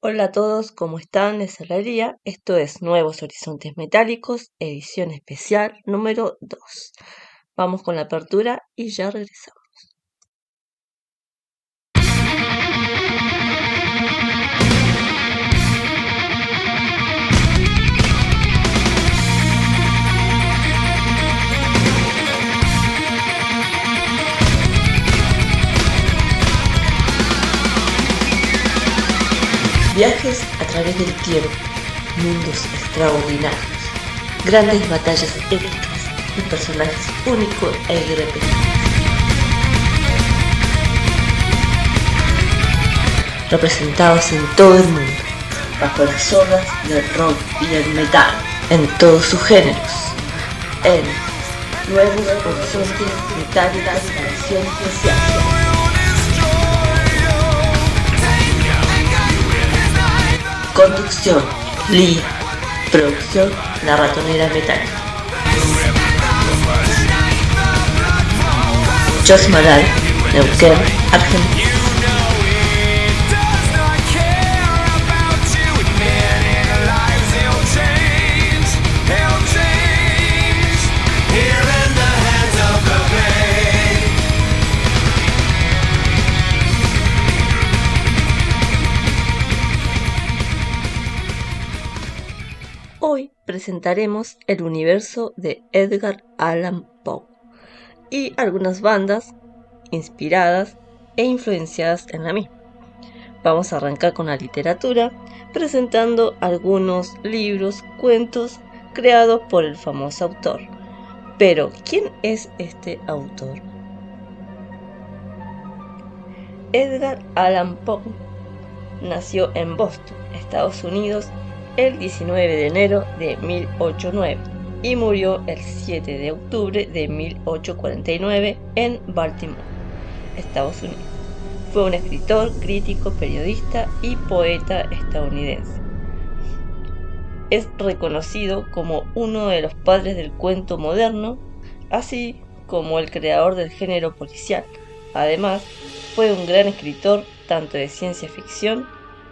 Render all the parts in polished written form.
Hola a todos, ¿cómo están? Les hablaría. Esto es Nuevos Horizontes Metálicos, edición especial número 2. Vamos con la apertura y ya regresamos. Viajes a través del tiempo, mundos extraordinarios, grandes batallas épicas y personajes únicos e irrepetibles. Representados en todo el mundo, bajo las olas del rock y del metal, en todos sus géneros, en Nuevos Horizontes Metálicos edición especial. Conducción, Lee. Producción, La Ratonera Metálica. Chosmalal, Neuquén, Argentina. Hoy presentaremos el universo de Edgar Allan Poe y algunas bandas inspiradas e influenciadas en la misma. Vamos a arrancar con la literatura, presentando algunos libros, cuentos creados por el famoso autor. Pero, ¿quién es este autor? Edgar Allan Poe nació en Boston, Estados Unidos, el 19 de enero de 1809 y murió el 7 de octubre de 1849 en Baltimore, Estados Unidos. Fue un escritor, crítico, periodista y poeta estadounidense. Es reconocido como uno de los padres del cuento moderno, así como el creador del género policial. Además, fue un gran escritor tanto de ciencia ficción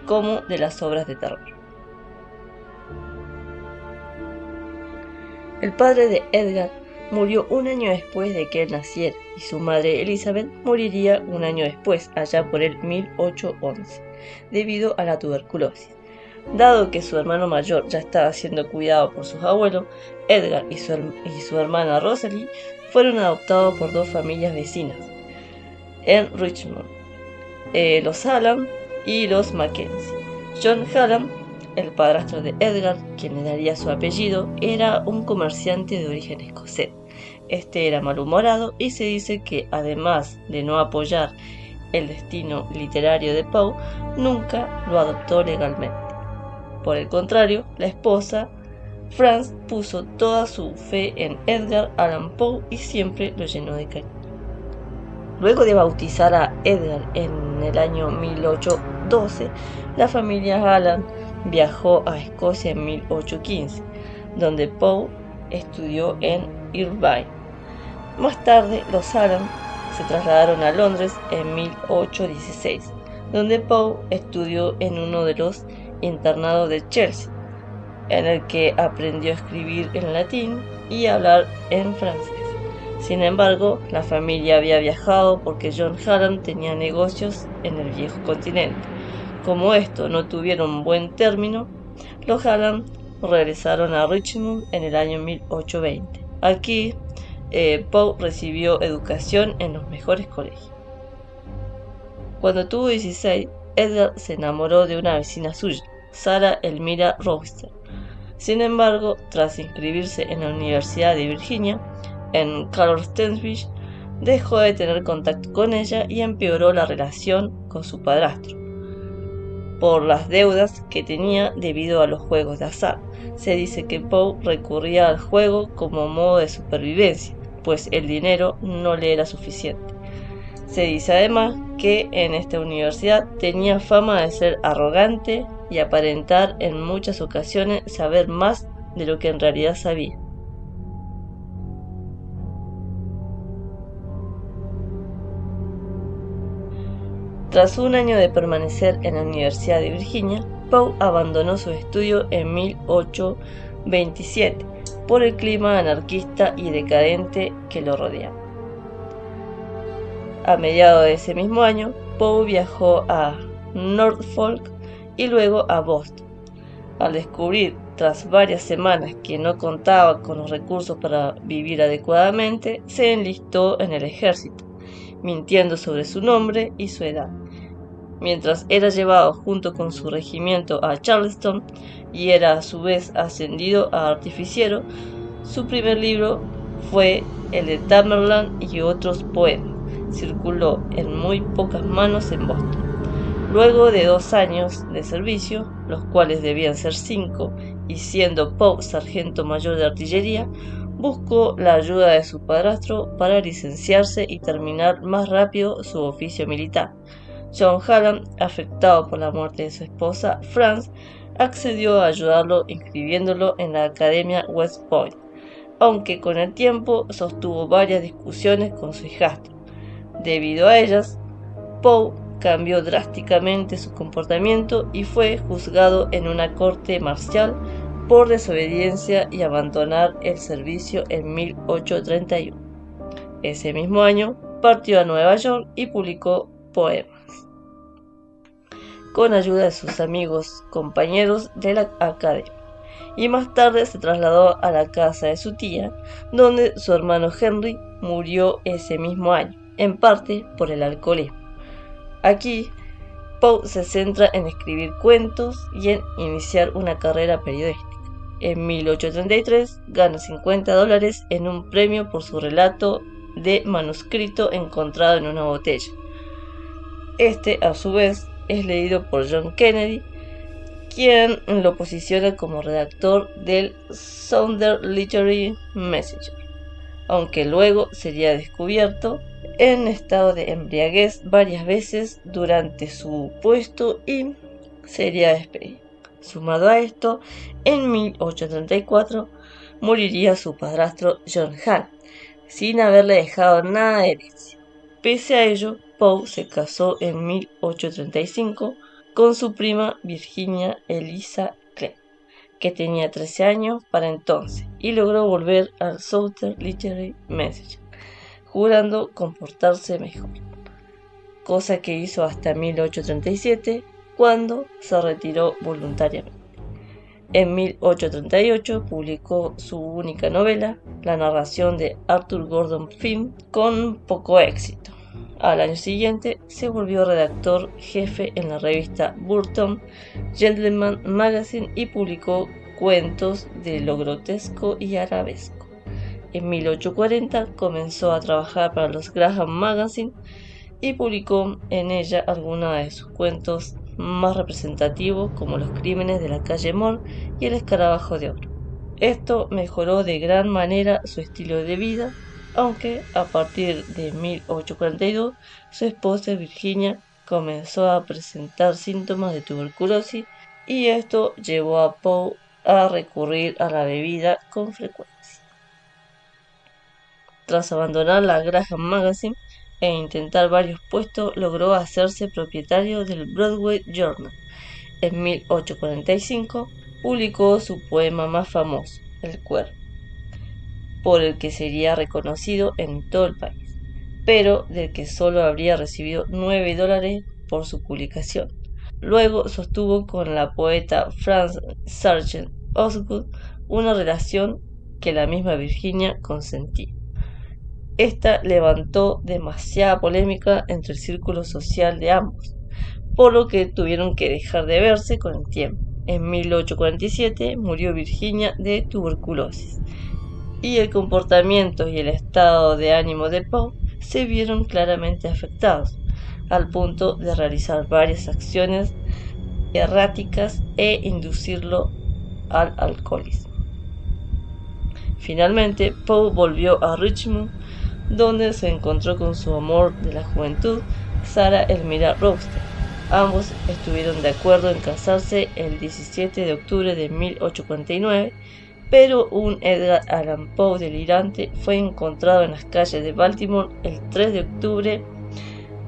como de las obras de terror. El padre de Edgar murió un año después de que él naciera y su madre Elizabeth moriría un año después, allá por el 1811, debido a la tuberculosis. Dado que su hermano mayor ya estaba siendo cuidado por sus abuelos, Edgar y su hermana Rosalie fueron adoptados por dos familias vecinas en Richmond, los Hallam y los Mackenzie. John Hallam, el padrastro de Edgar, quien le daría su apellido, era un comerciante de origen escocés. Este era malhumorado y se dice que, además de no apoyar el destino literario de Poe, nunca lo adoptó legalmente. Por el contrario, la esposa, Frances, puso toda su fe en Edgar Allan Poe y siempre lo llenó de cariño. Luego de bautizar a Edgar en el año 1812, la familia Allan viajó a Escocia en 1815, donde Poe estudió en Irvine. Más tarde, los Allan se trasladaron a Londres en 1816, donde Poe estudió en uno de los internados de Chelsea, en el que aprendió a escribir en latín y a hablar en francés. Sin embargo, la familia había viajado porque John Hallam tenía negocios en el viejo continente. Como esto no tuvieron buen término, los Hallam regresaron a Richmond en el año 1820. Aquí, Poe recibió educación en los mejores colegios. Cuando tuvo 16, Edgar se enamoró de una vecina suya, Sarah Elmira Rochester. Sin embargo, tras inscribirse en la Universidad de Virginia, en Charlottesville, dejó de tener contacto con ella y empeoró la relación con su padrastro por las deudas que tenía debido a los juegos de azar. Se dice que Poe recurría al juego como modo de supervivencia, pues el dinero no le era suficiente. Se dice además que en esta universidad tenía fama de ser arrogante y aparentar en muchas ocasiones saber más de lo que en realidad sabía. Tras un año de permanecer en la Universidad de Virginia, Poe abandonó su estudio en 1827 por el clima anarquista y decadente que lo rodeaba. A mediados de ese mismo año, Poe viajó a Norfolk y luego a Boston. Al descubrir, tras varias semanas, que no contaba con los recursos para vivir adecuadamente, se enlistó en el ejército, mintiendo sobre su nombre y su edad. Mientras era llevado junto con su regimiento a Charleston y era a su vez ascendido a artificiero, su primer libro fue el de Tamerlane y otros poemas. Circuló en muy pocas manos en Boston. Luego de 2 años de servicio, los cuales debían ser 5, y siendo Poe sargento mayor de artillería, buscó la ayuda de su padrastro para licenciarse y terminar más rápido su oficio militar. John Hallam, afectado por la muerte de su esposa, Frances, accedió a ayudarlo inscribiéndolo en la Academia West Point, aunque con el tiempo sostuvo varias discusiones con su hijastro. Debido a ellas, Poe cambió drásticamente su comportamiento y fue juzgado en una corte marcial por desobediencia y abandonar el servicio en 1831. Ese mismo año partió a Nueva York y publicó poemas, con ayuda de sus amigos compañeros de la academia, y más tarde se trasladó a la casa de su tía, donde su hermano Henry murió ese mismo año, en parte por el alcoholismo. Aquí, Poe se centra en escribir cuentos y en iniciar una carrera periodística. En 1833 gana $50 en un premio por su relato de manuscrito encontrado en una botella. Este, a su vez, es leído por John Kennedy, quien lo posiciona como redactor del Southern Literary Messenger, aunque luego sería descubierto en estado de embriaguez varias veces durante su puesto y sería despedido. Sumado a esto, en 1834 moriría su padrastro John Hallam, sin haberle dejado nada de herencia. Pese a ello, Poe se casó en 1835 con su prima Virginia Eliza Clemm, que tenía 13 años para entonces, y logró volver al Southern Literary Messenger, jurando comportarse mejor, cosa que hizo hasta 1837, cuando se retiró voluntariamente. En 1838 publicó su única novela, la narración de Arthur Gordon Pym, con poco éxito. Al año siguiente se volvió redactor jefe en la revista Burton Gentleman Magazine y publicó cuentos de lo grotesco y arabesco. En 1840 comenzó a trabajar para los Graham Magazine y publicó en ella algunos de sus cuentos más representativos, como Los crímenes de la calle Moore y El escarabajo de oro. Esto mejoró de gran manera su estilo de vida, aunque a partir de 1842 su esposa Virginia comenzó a presentar síntomas de tuberculosis y esto llevó a Poe a recurrir a la bebida con frecuencia. Tras abandonar la Graham Magazine e intentar varios puestos, logró hacerse propietario del Broadway Journal. En 1845 publicó su poema más famoso, El Cuervo, por el que sería reconocido en todo el país, pero del que solo habría recibido $9 por su publicación. Luego sostuvo con la poeta Frances Sargent Osgood una relación que la misma Virginia consentía. Esta levantó demasiada polémica entre el círculo social de ambos, por lo que tuvieron que dejar de verse con el tiempo. En 1847 murió Virginia de tuberculosis, y el comportamiento y el estado de ánimo de Poe se vieron claramente afectados, al punto de realizar varias acciones erráticas e inducirlo al alcoholismo. Finalmente, Poe volvió a Richmond, donde se encontró con su amor de la juventud, Sarah Elmira Rochester. Ambos estuvieron de acuerdo en casarse el 17 de octubre de 1849, pero un Edgar Allan Poe delirante fue encontrado en las calles de Baltimore el 3 de octubre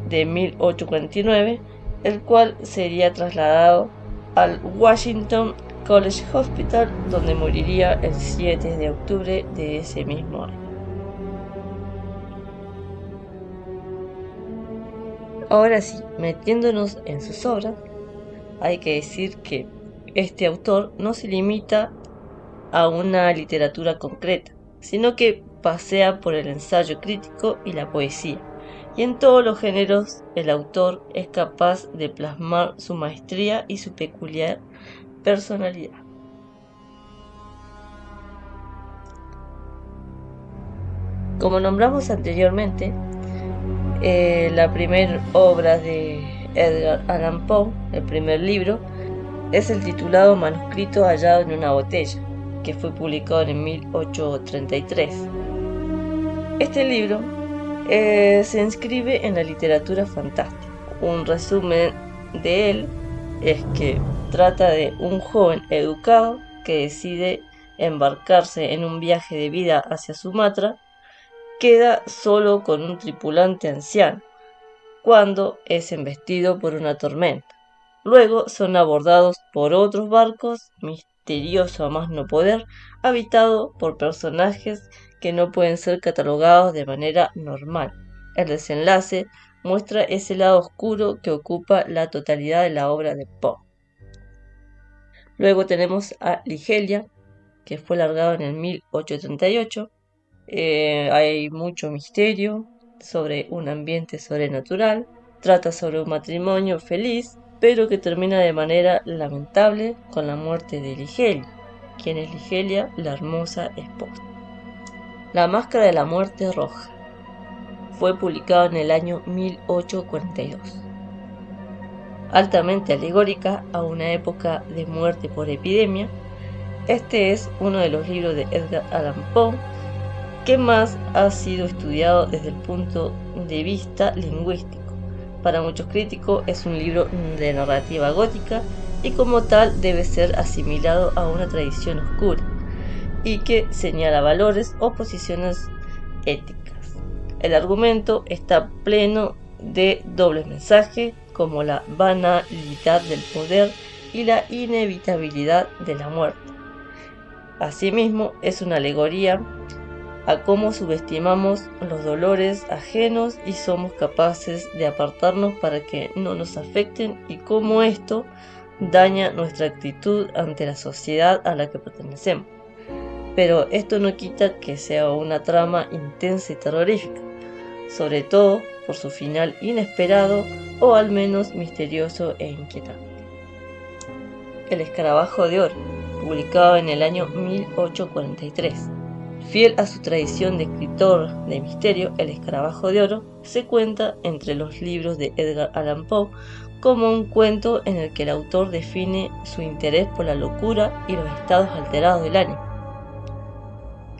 de 1849, el cual sería trasladado al Washington College Hospital, donde moriría el 7 de octubre de ese mismo año. Ahora sí, metiéndonos en sus obras, hay que decir que este autor no se limita a una literatura concreta, sino que pasea por el ensayo crítico y la poesía, y en todos los géneros el autor es capaz de plasmar su maestría y su peculiar personalidad. Como nombramos anteriormente, la primera obra de Edgar Allan Poe, el primer libro, es el titulado Manuscrito hallado en una botella, que fue publicado en 1833. Este libro se inscribe en la literatura fantástica. Un resumen de él es que trata de un joven educado que decide embarcarse en un viaje de vida hacia Sumatra. Queda solo con un tripulante anciano, cuando es embestido por una tormenta. Luego son abordados por otros barcos, misterioso a más no poder, habitado por personajes que no pueden ser catalogados de manera normal. El desenlace muestra ese lado oscuro que ocupa la totalidad de la obra de Poe. Luego tenemos a Ligeia, que fue largado en el 1838. Hay mucho misterio sobre un ambiente sobrenatural. Trata sobre un matrimonio feliz, pero que termina de manera lamentable con la muerte de Ligeia. ¿Quién es Ligeia? La hermosa esposa. La máscara de la muerte roja fue publicado en el año 1842. Altamente alegórica a una época de muerte por epidemia, este es uno de los libros de Edgar Allan Poe que más ha sido estudiado desde el punto de vista lingüístico. Para muchos críticos es un libro de narrativa gótica y como tal debe ser asimilado a una tradición oscura y que señala valores o posiciones éticas. El argumento está pleno de dobles mensajes como la banalidad del poder y la inevitabilidad de la muerte. Asimismo, es una alegoría a cómo subestimamos los dolores ajenos y somos capaces de apartarnos para que no nos afecten y cómo esto daña nuestra actitud ante la sociedad a la que pertenecemos. Pero esto no quita que sea una trama intensa y terrorífica, sobre todo por su final inesperado o al menos misterioso e inquietante. El escarabajo de oro, publicado en el año 1843. Fiel a su tradición de escritor de misterio, El escarabajo de oro se cuenta entre los libros de Edgar Allan Poe como un cuento en el que el autor define su interés por la locura y los estados alterados del ánimo.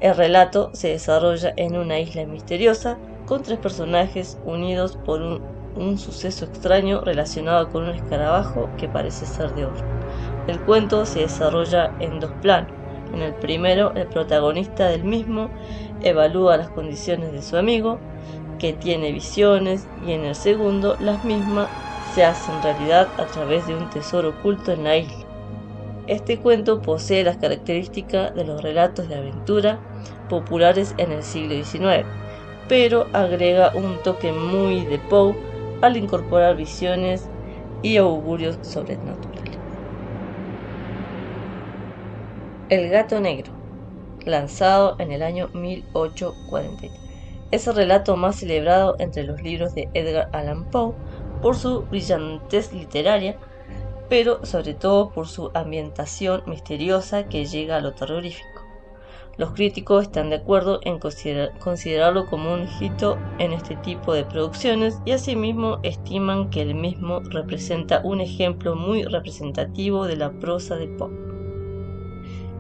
El relato se desarrolla en una isla misteriosa con 3 personajes unidos por un suceso extraño relacionado con un escarabajo que parece ser de oro. El cuento se desarrolla en 2 planos. En el primero, el protagonista del mismo evalúa las condiciones de su amigo, que tiene visiones, y en el segundo, las mismas se hacen realidad a través de un tesoro oculto en la isla. Este cuento posee las características de los relatos de aventura populares en el siglo XIX, pero agrega un toque muy de Poe al incorporar visiones y augurios sobrenaturales. El gato negro, lanzado en el año 1843. Es el relato más celebrado entre los libros de Edgar Allan Poe por su brillantez literaria, pero sobre todo por su ambientación misteriosa que llega a lo terrorífico. Los críticos están de acuerdo en considerarlo como un hito en este tipo de producciones y asimismo estiman que el mismo representa un ejemplo muy representativo de la prosa de Poe.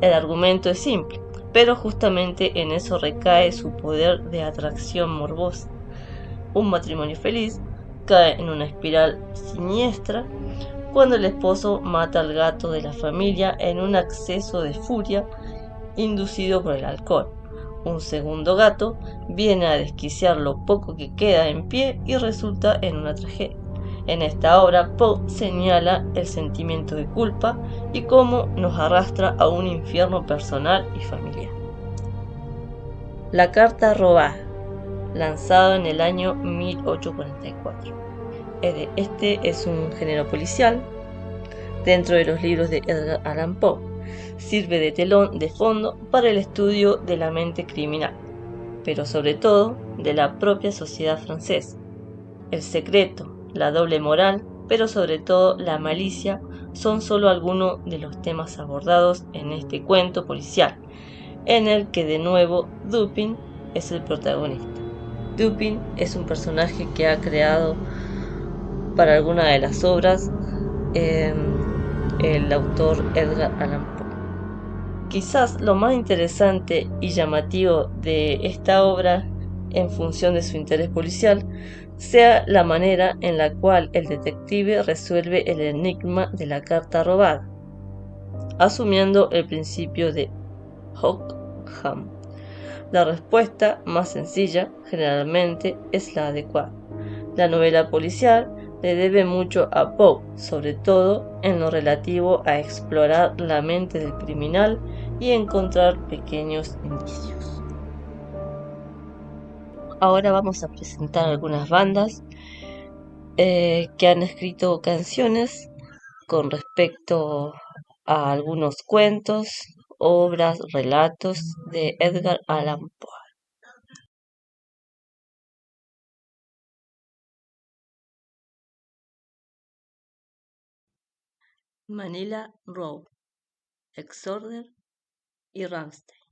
El argumento es simple, pero justamente en eso recae su poder de atracción morbosa. Un matrimonio feliz cae en una espiral siniestra cuando el esposo mata al gato de la familia en un acceso de furia inducido por el alcohol. Un segundo gato viene a desquiciar lo poco que queda en pie y resulta en una tragedia. En esta obra, Poe señala el sentimiento de culpa y cómo nos arrastra a un infierno personal y familiar. La carta robada, lanzado en el año 1844. Este es un género policial dentro de los libros de Edgar Allan Poe. Sirve de telón de fondo para el estudio de la mente criminal, pero sobre todo de la propia sociedad francesa. El secreto, la doble moral, pero sobre todo la malicia, son solo algunos de los temas abordados en este cuento policial, en el que de nuevo Dupin es el protagonista. Dupin es un personaje que ha creado para alguna de las obras el autor Edgar Allan Poe. Quizás lo más interesante y llamativo de esta obra, en función de su interés policial, sea la manera en la cual el detective resuelve el enigma de la carta robada, asumiendo el principio de Ockham. La respuesta más sencilla, generalmente, es la adecuada. La novela policial le debe mucho a Poe, sobre todo en lo relativo a explorar la mente del criminal y encontrar pequeños indicios. Ahora vamos a presentar algunas bandas que han escrito canciones con respecto a algunos cuentos, obras, relatos de Edgar Allan Poe. Manila Row, Exorder y Ramstein.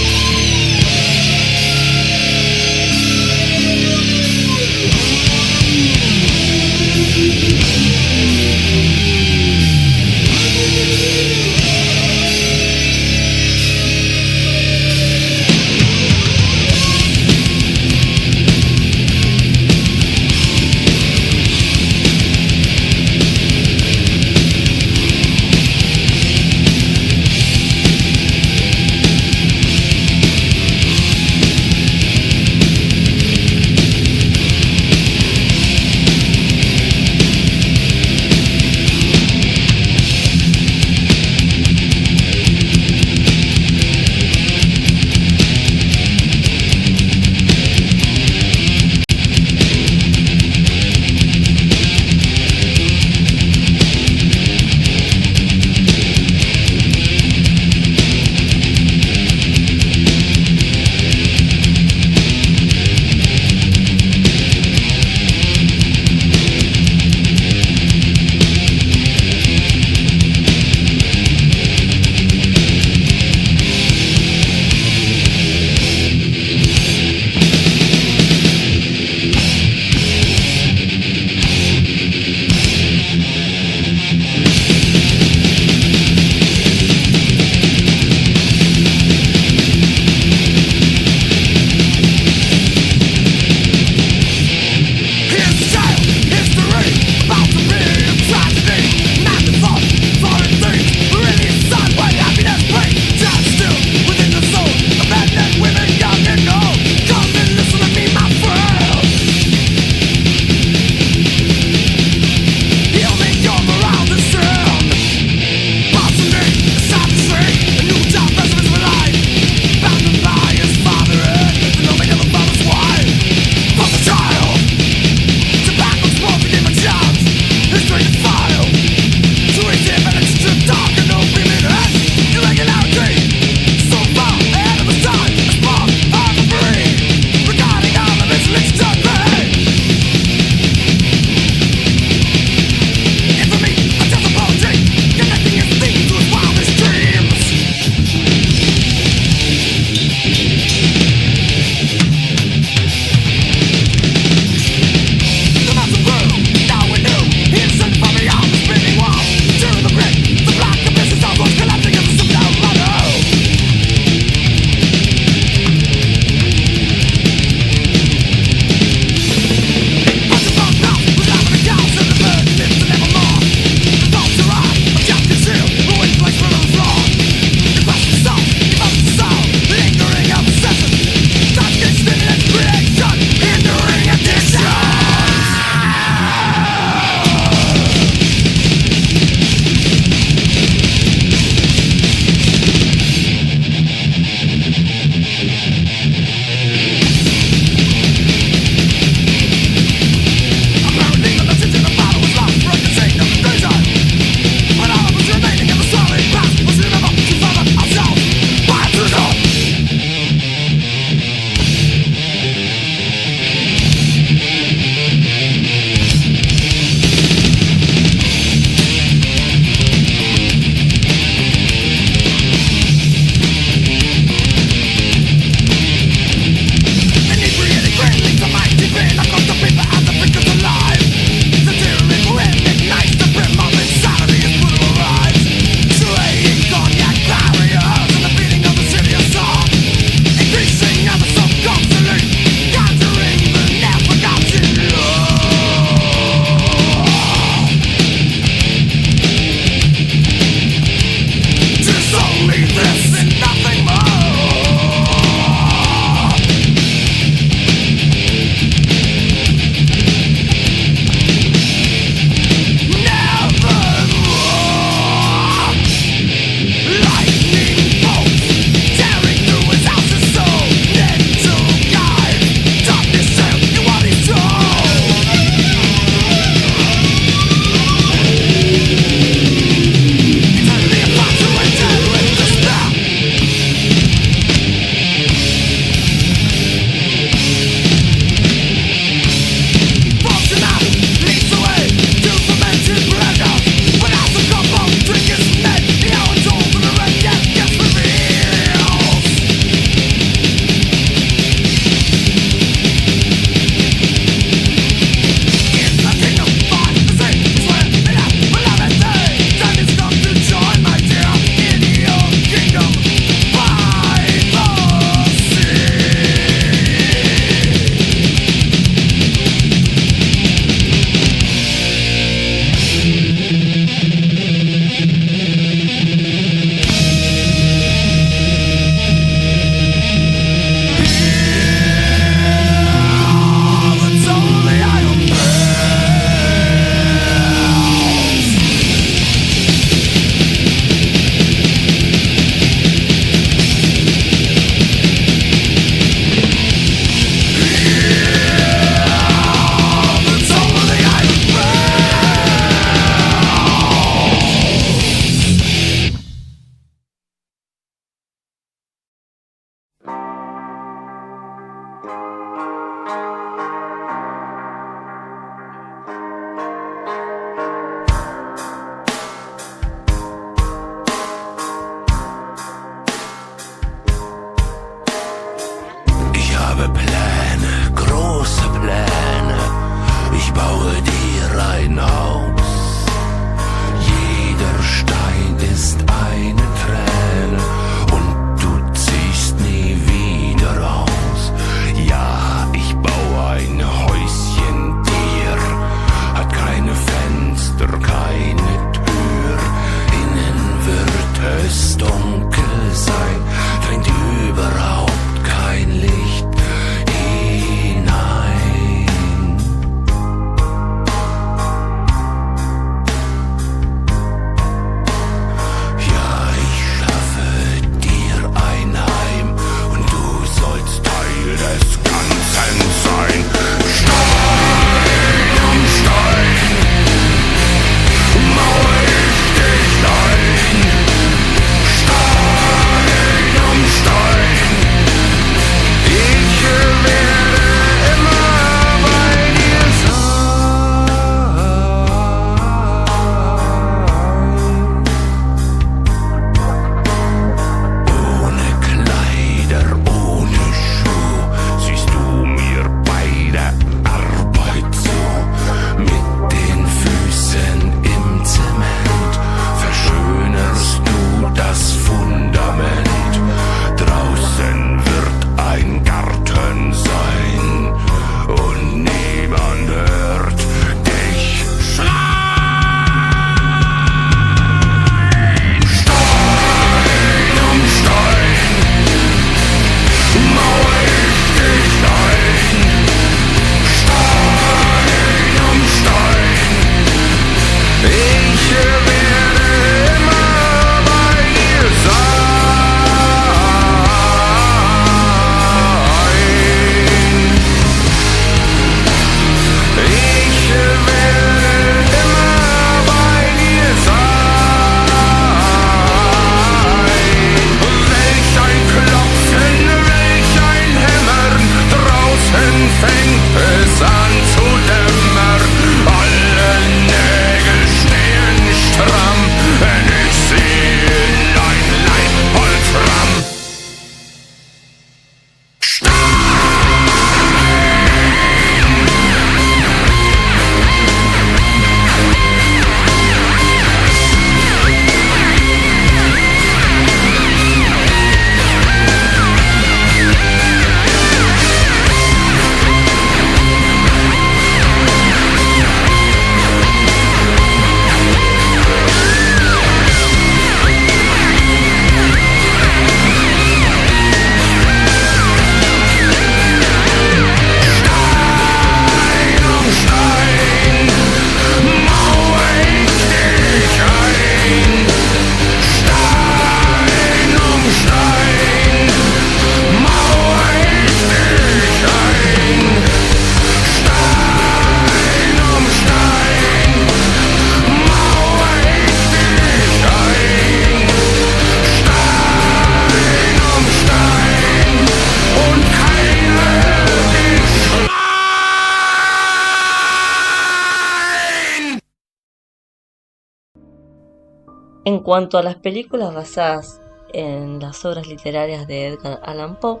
En cuanto a las películas basadas en las obras literarias de Edgar Allan Poe,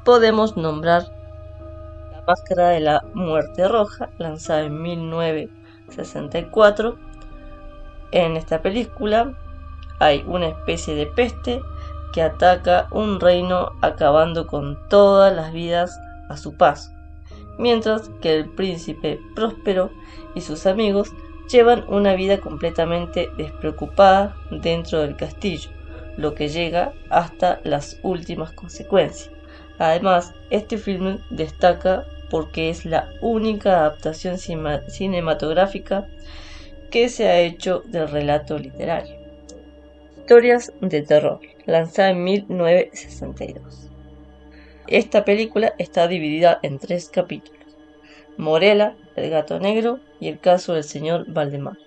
podemos nombrar La Máscara de la Muerte Roja, lanzada en 1964. En esta película hay una especie de peste que ataca un reino acabando con todas las vidas a su paso, mientras que el príncipe Próspero y sus amigos llevan una vida completamente despreocupada dentro del castillo, lo que llega hasta las últimas consecuencias. Además, este film destaca porque es la única adaptación cinematográfica que se ha hecho del relato literario. Historias de terror, lanzada en 1962. Esta película está dividida en 3 capítulos: Morella, el gato negro y el caso del señor Valdemar.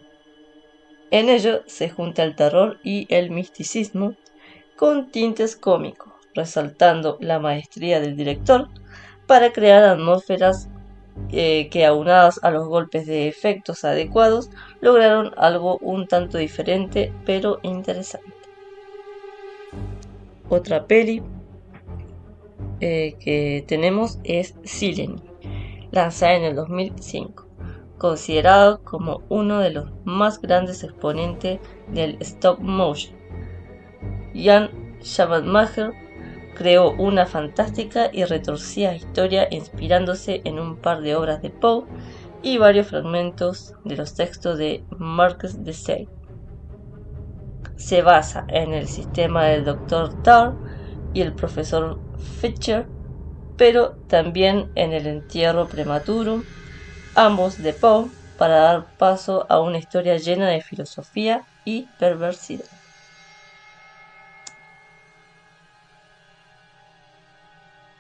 En ello se junta el terror y el misticismo con tintes cómicos, resaltando la maestría del director para crear atmósferas que, aunadas a los golpes de efectos adecuados, lograron algo un tanto diferente pero interesante. Otra peli que tenemos es Sileni, lanzada en el 2005, considerado como uno de los más grandes exponentes del stop motion. Jan Schabanmacher creó una fantástica y retorcida historia inspirándose en un par de obras de Poe y varios fragmentos de los textos de Marquis de Sade. Se basa en el sistema del Dr. Tarr y el profesor Fitcher, pero también en el entierro prematuro, ambos de Poe, para dar paso a una historia llena de filosofía y perversidad.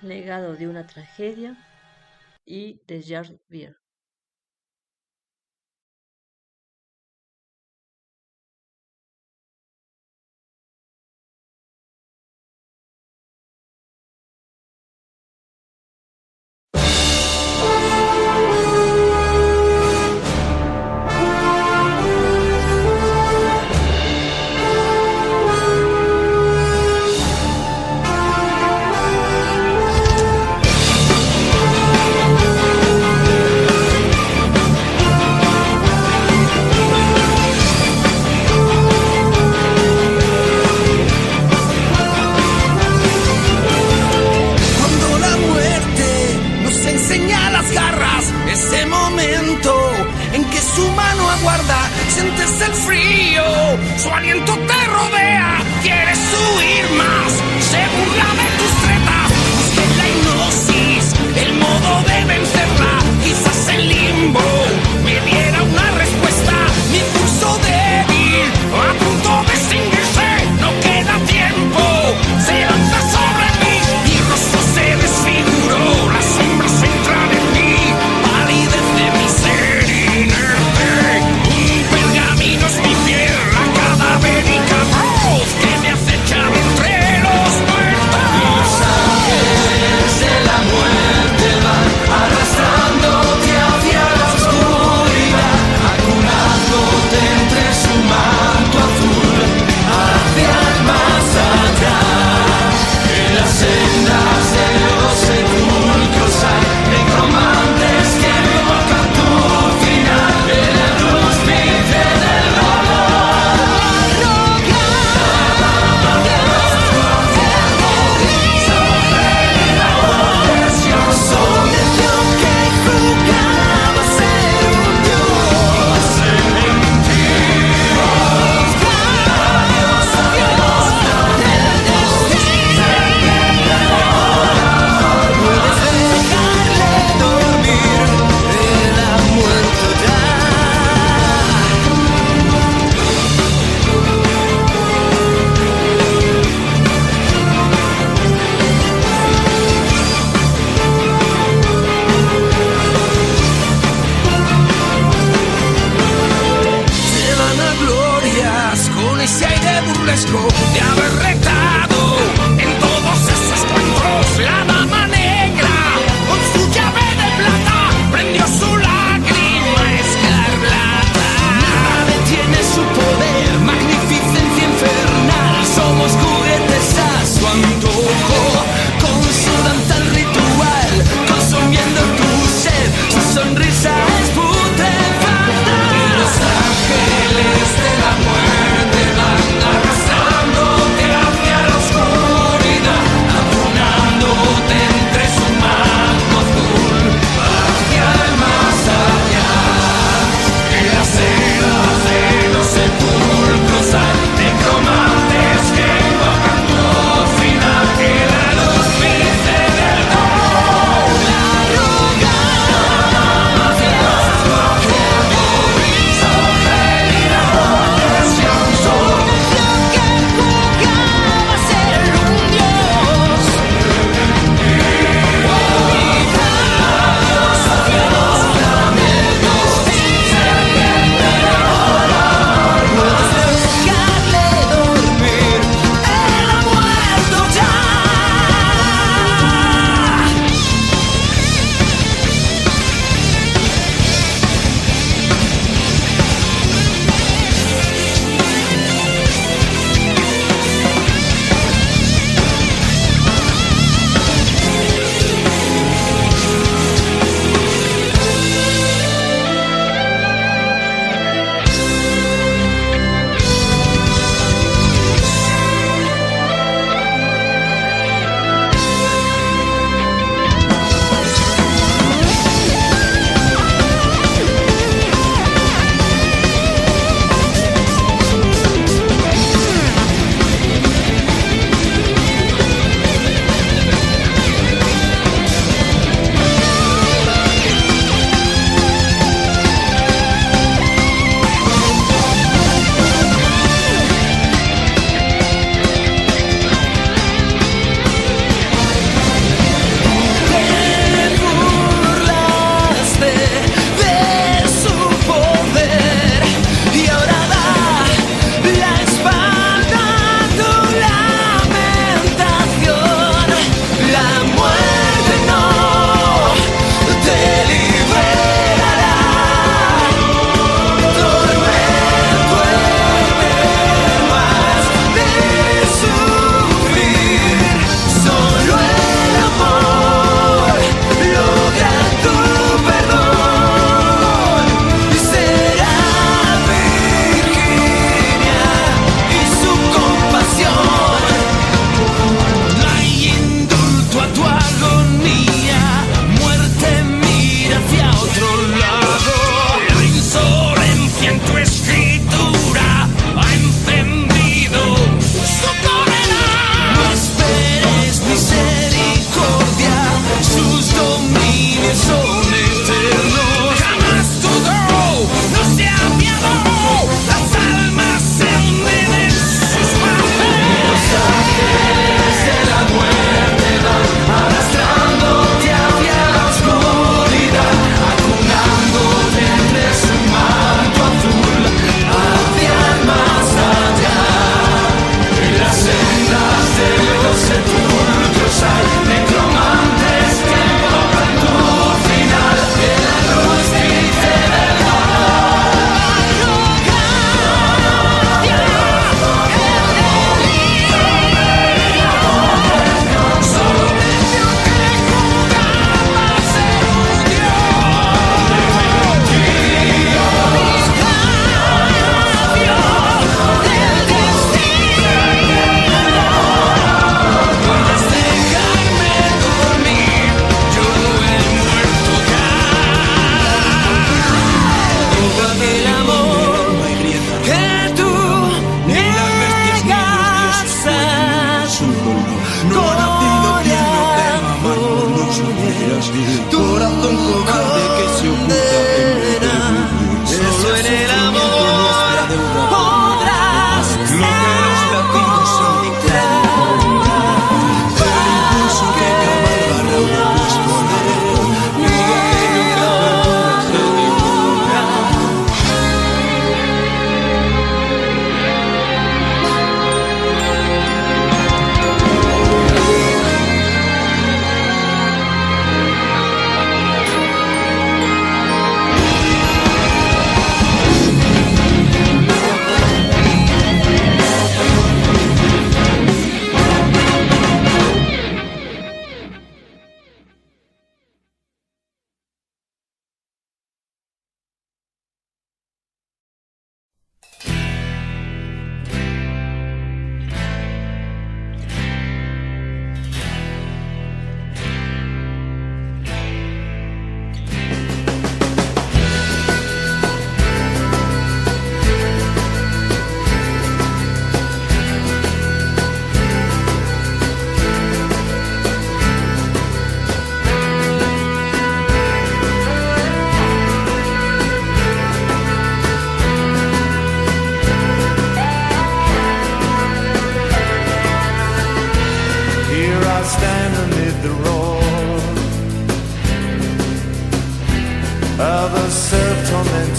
Legado de una tragedia y de George Beer. Su aliento te rodea, quieres huir más, se burla de tus tretas, busca la hipnosis, el modo de vencerla, quizás el limbo me diera una respuesta.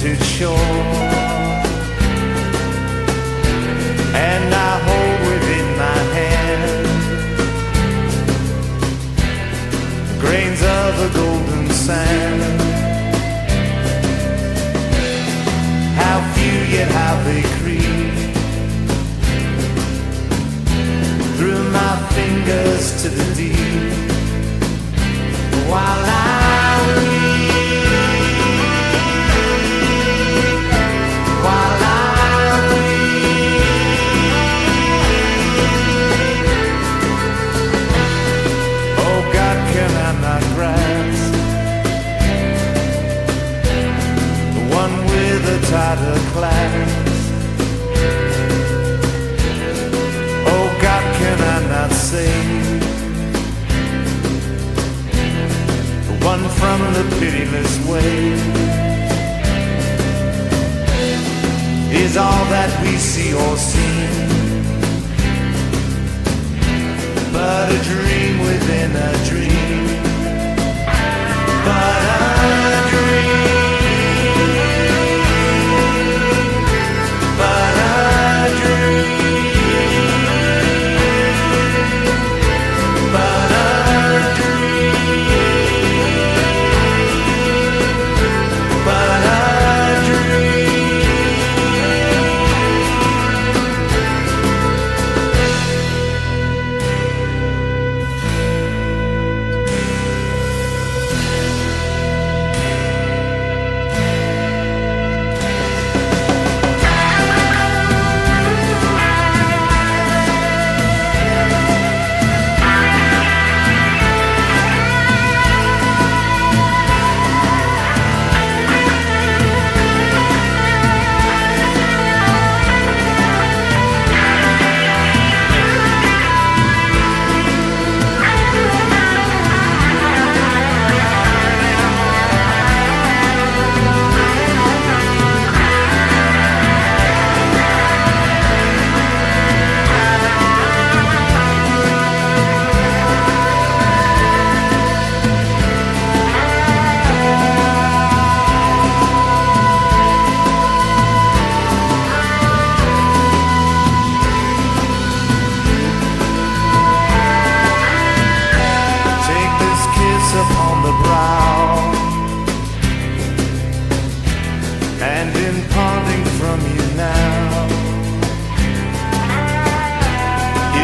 deserted shore, and I hold within my hand grains of a golden sand. How few yet how they creep through my fingers to the deep, while I weep, while I weep. Oh God, can I not grasp the one with a tighter clasp? Oh God, can I not save the one from the pitiless wave? Is all that we see or seen but a dream within a dream, but a dream, but a dream, but a dream, but a dream. Upon the brow, and in parting from you now,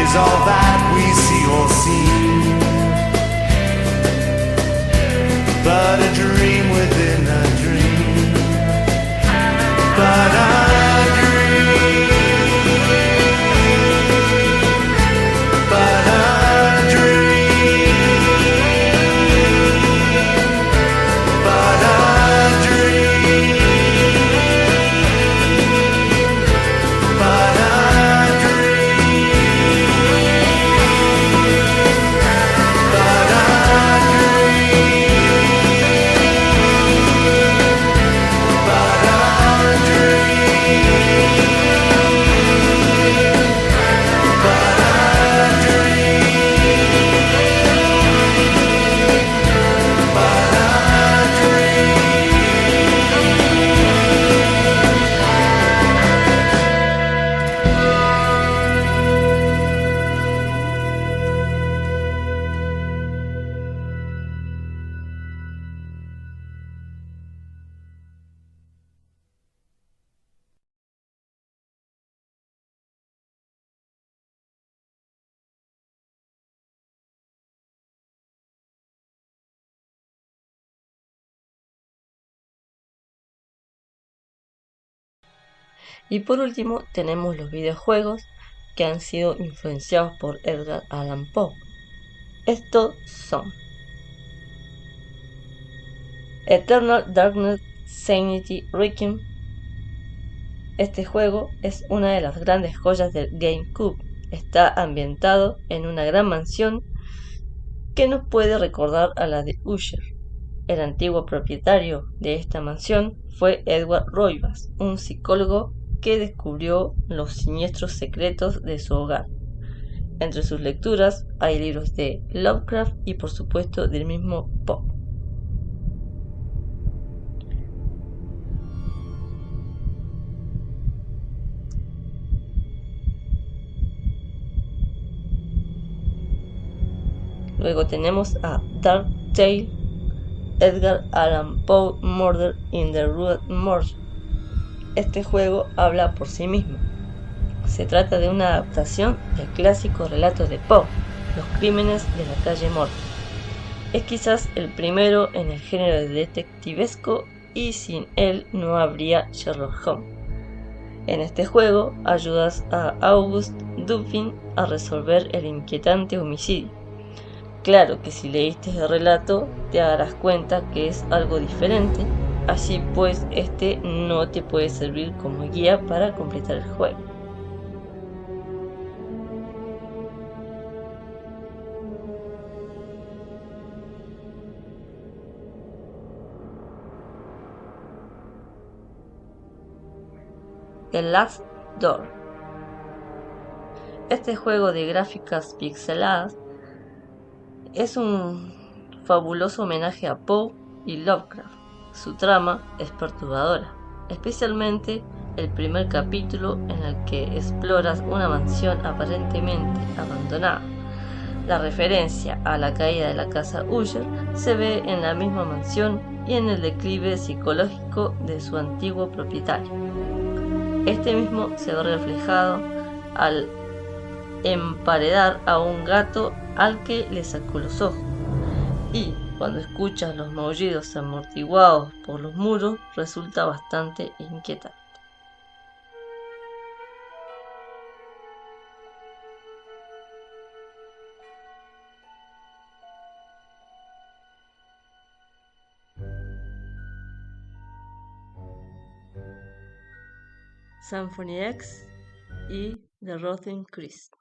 is all that we see or see but a dream within a dream, but a dream, but a dream. Y por último tenemos los videojuegos que han sido influenciados por Edgar Allan Poe. Estos son Eternal Darkness Sanity Requiem. Este juego es una de las grandes joyas del GameCube. Está ambientado en una gran mansión que nos puede recordar a la de Usher. El antiguo propietario de esta mansión fue Edward Roybal, un psicólogo que descubrió los siniestros secretos de su hogar. Entre sus lecturas hay libros de Lovecraft y por supuesto del mismo Poe. Luego tenemos a Dark Tale, Edgar Allan Poe, Murder in the Rue Morgue. Este juego habla por sí mismo. Se trata de una adaptación del clásico relato de Poe, Los crímenes de la calle Morgue. Es quizás el primero en el género de detectivesco y sin él no habría Sherlock Holmes. En este juego ayudas a Auguste Dupin a resolver el inquietante homicidio. Claro que si leíste el relato te darás cuenta que es algo diferente, así pues este no te puede servir como guía para completar el juego. The Last Door. Este juego de gráficas pixeladas es un fabuloso homenaje a Poe y Lovecraft. Su trama es perturbadora, especialmente el primer capítulo en el que exploras una mansión aparentemente abandonada. La referencia a la caída de la casa Usher se ve en la misma mansión y en el declive psicológico de su antiguo propietario. Este mismo se ve reflejado al emparedar a un gato al que le sacó los ojos, y cuando escuchas los maullidos amortiguados por los muros resulta bastante inquietante. Symphony X y The Rotting Christ.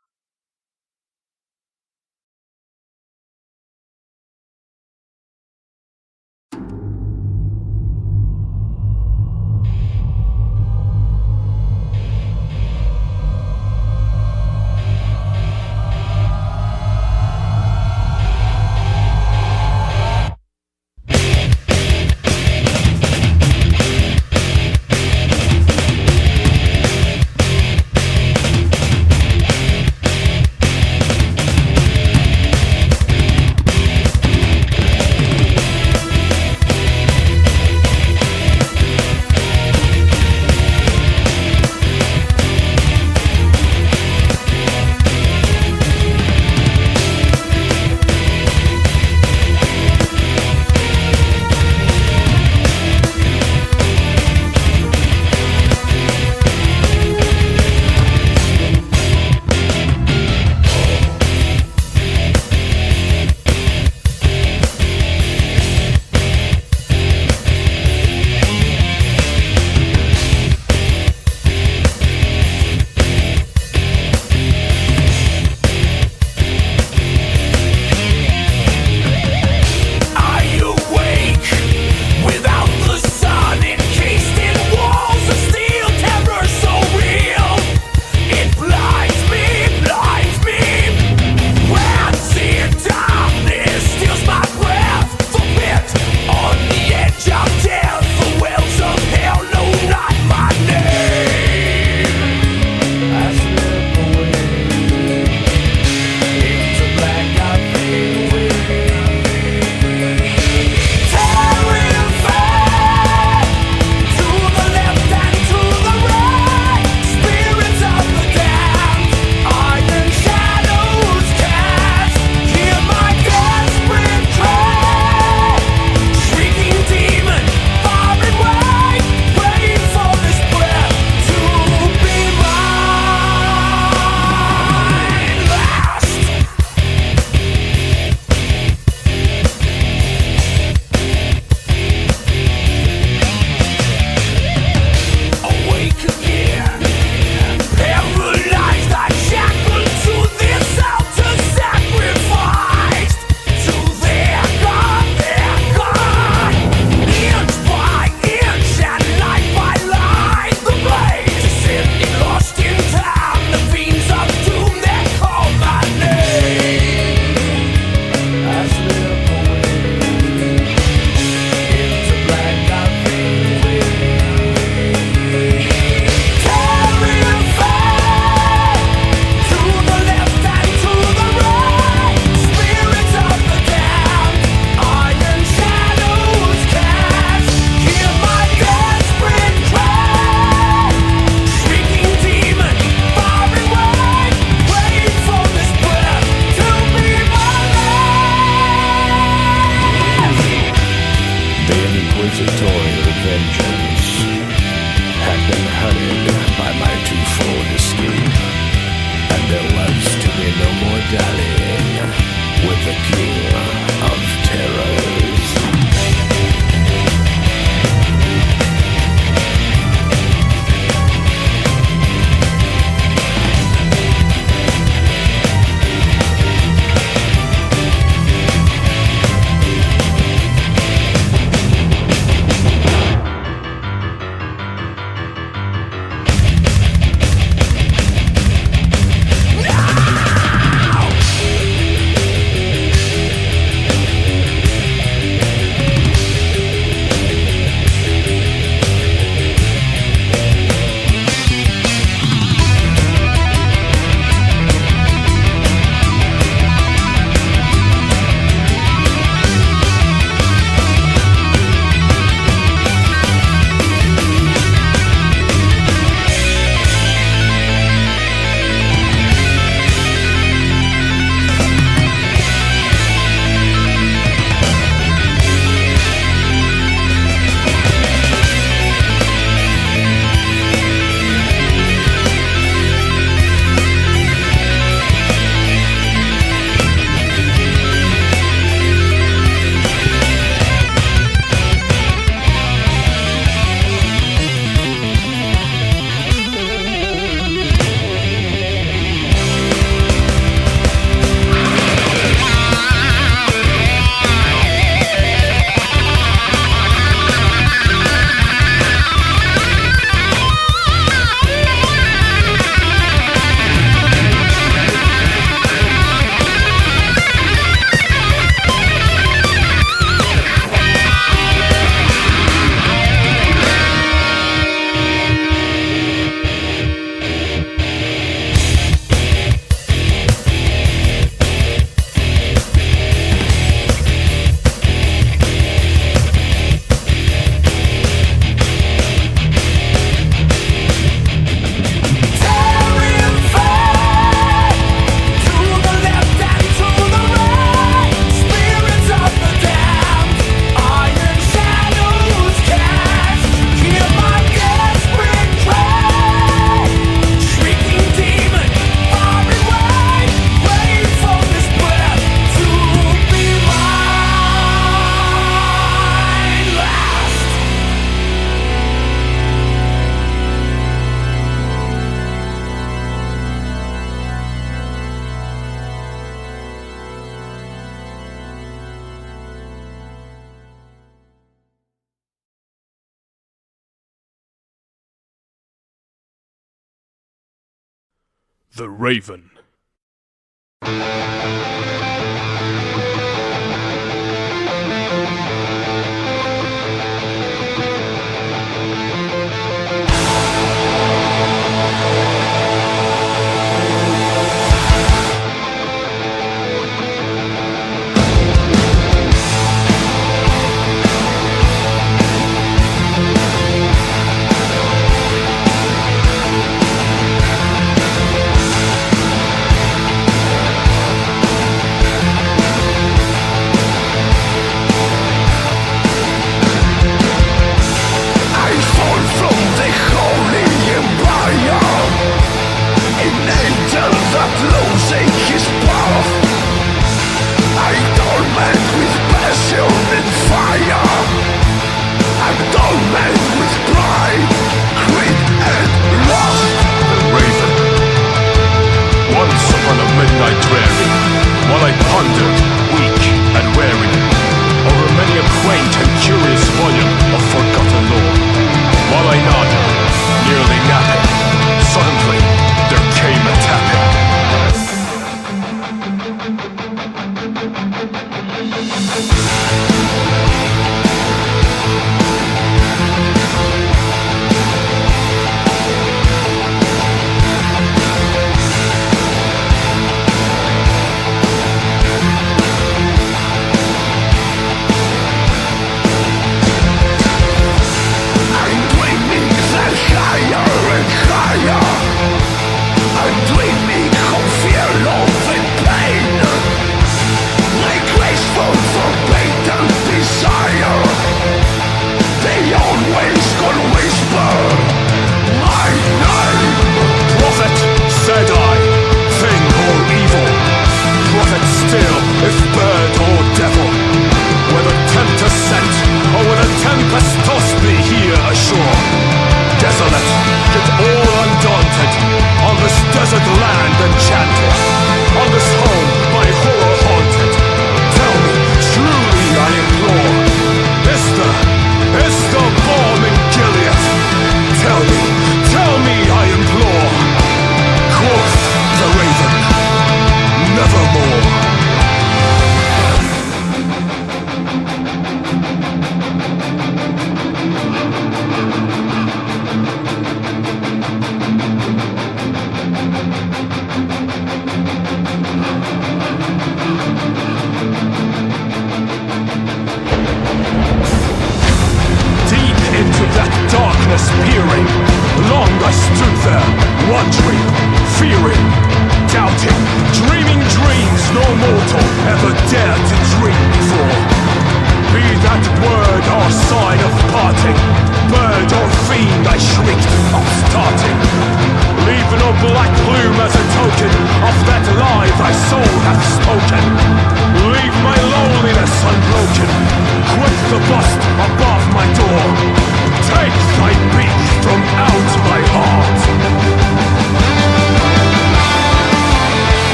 The Raven.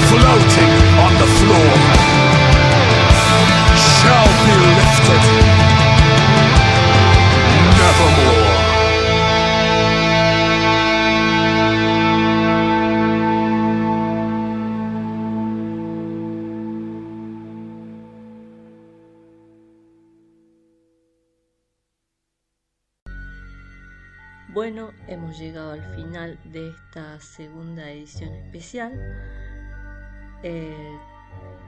floating on the floor shall be lifted. Bueno, hemos llegado al final de esta segunda edición especial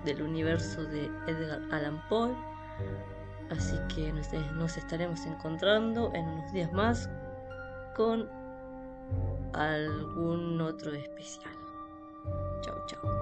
del universo de Edgar Allan Poe. Así que nos estaremos encontrando en unos días más con algún otro especial. Chau, chau.